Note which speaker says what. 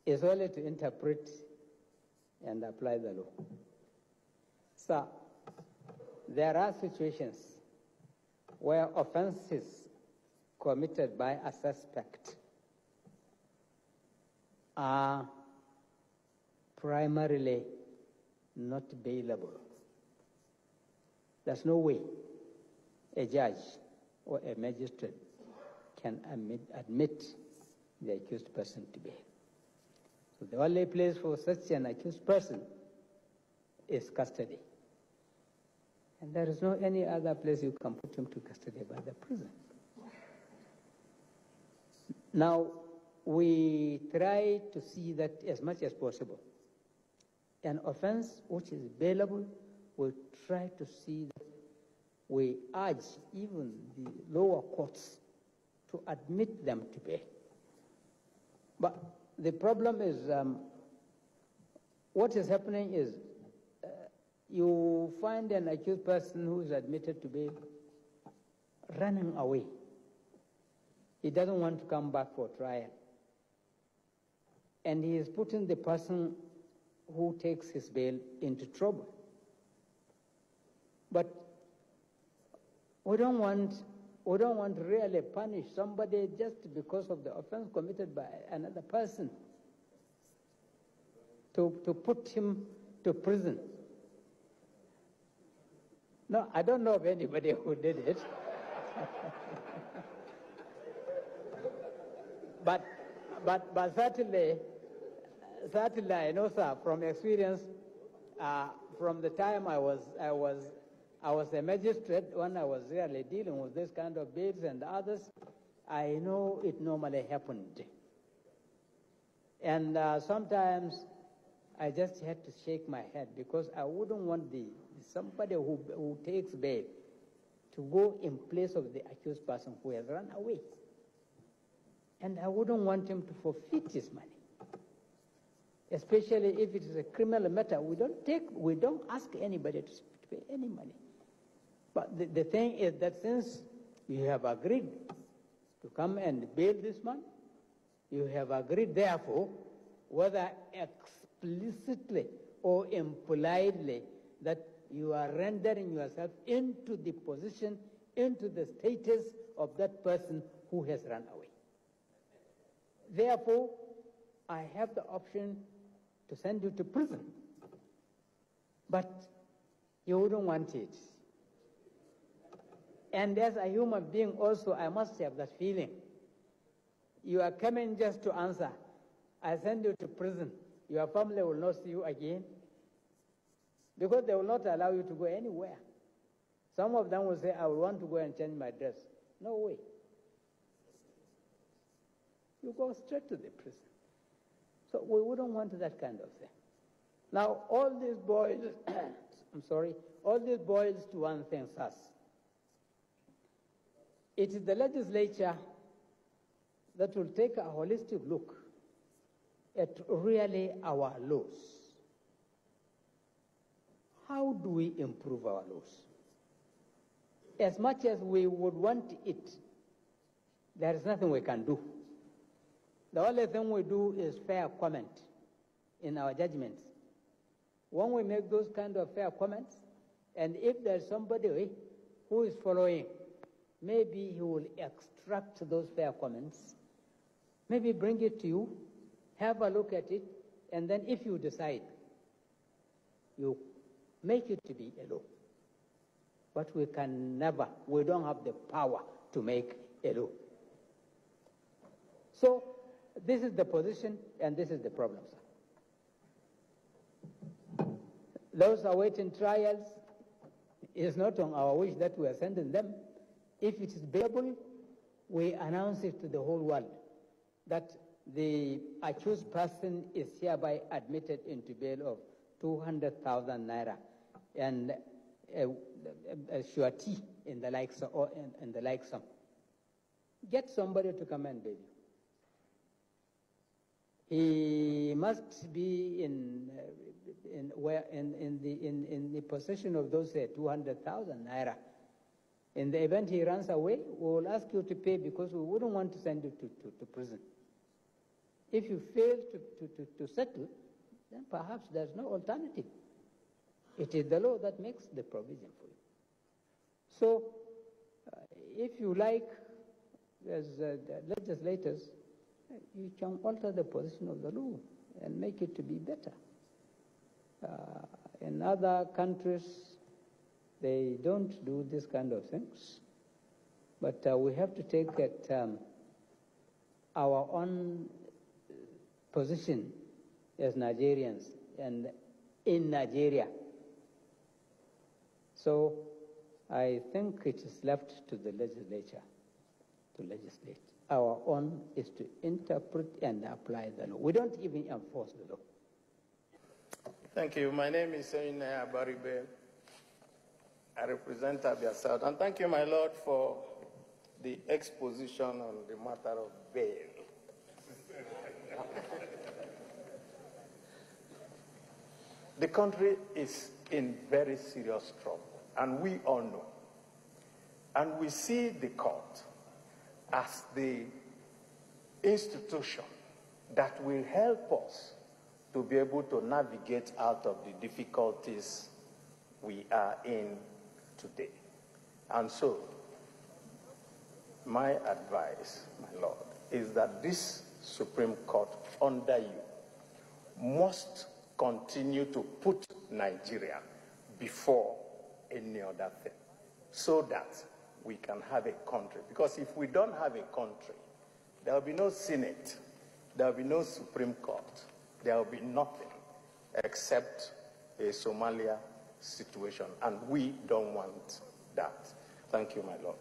Speaker 1: is only to interpret and apply the law. So, there are situations where offenses committed by a suspect are primarily not bailable. There's no way a judge or a magistrate can admit the accused person to bail. So the only place for such an accused person is custody. And there is no any other place you can put him to custody but the prison. Now, we try to see that as much as possible. An offense which is bailable, we try to see that we urge even the lower courts to admit them to bail. But the problem is, what is happening is, you find an accused person who is admitted to bail running away. He doesn't want to come back for trial. And he is putting the person who takes his bail into trouble. But we don't want to really punish somebody just because of the offense committed by another person, to put him to prison. No, I don't know of anybody who did it. but certainly I know, sir, from experience, from the time I was a magistrate, when I was really dealing with this kind of bails and others, I know it normally happened. And sometimes I just had to shake my head because I wouldn't want somebody who takes bail to go in place of the accused person who has run away. And I wouldn't want him to forfeit his money, especially if it is a criminal matter. We don't ask anybody to pay any money. But the thing is that since you have agreed to come and bail this man, you have agreed, therefore, whether explicitly or impolitely, that you are rendering yourself into the position, into the status of that person who has run away. Therefore, I have the option to send you to prison. But you wouldn't want it. And as a human being also, I must have that feeling. You are coming just to answer. I send you to prison. Your family will not see you again, because they will not allow you to go anywhere. Some of them will say, I will want to go and change my dress. No way. You go straight to the prison. So we wouldn't want that kind of thing. Now, all this boils, all this boils to one thing, thus. It is the legislature that will take a holistic look at really our laws. How do we improve our laws? As much as we would want it, there is nothing we can do. The only thing we do is fair comment in our judgments. When we make those kind of fair comments, and if there's somebody who is following, maybe he will extract those fair comments, maybe bring it to you, have a look at it, and then if you decide, you make it to be a law. But we don't have the power to make a law. So, this is the position, and this is the problem, sir. Those awaiting trials, it is not on our wish that we are sending them. If it is bailable, we announce it to the whole world that the accused person is hereby admitted into bail of 200,000 naira and a surety in the like sum. Get somebody to come and bail you. He must be in the possession of those 200,000 naira. In the event he runs away, we will ask you to pay because we wouldn't want to send you to prison. If you fail to settle, then perhaps there's no alternative. It is the law that makes the provision for you. So, if you like, as the legislators, you can alter the position of the law and make it to be better. In other countries, they don't do this kind of things. But we have to take it, our own position as Nigerians and in Nigeria. So I think it is left to the legislature to legislate. Our own is to interpret and apply the law. We don't even enforce the law.
Speaker 2: Thank you. My name is Enyinnaya Abaribe. I represent Abia South. And thank you, my Lord, for the exposition on the matter of bail. The country is in very serious trouble, and we all know. And we see the court as the institution that will help us to be able to navigate out of the difficulties we are in today. And so, my advice, my Lord, is that this Supreme Court under you must continue to put Nigeria before any other thing, so that we can have a country. Because if we don't have a country, there will be no Senate, there will be no Supreme Court, there will be nothing except a Somalia situation, and we don't want that. Thank you, my Lord.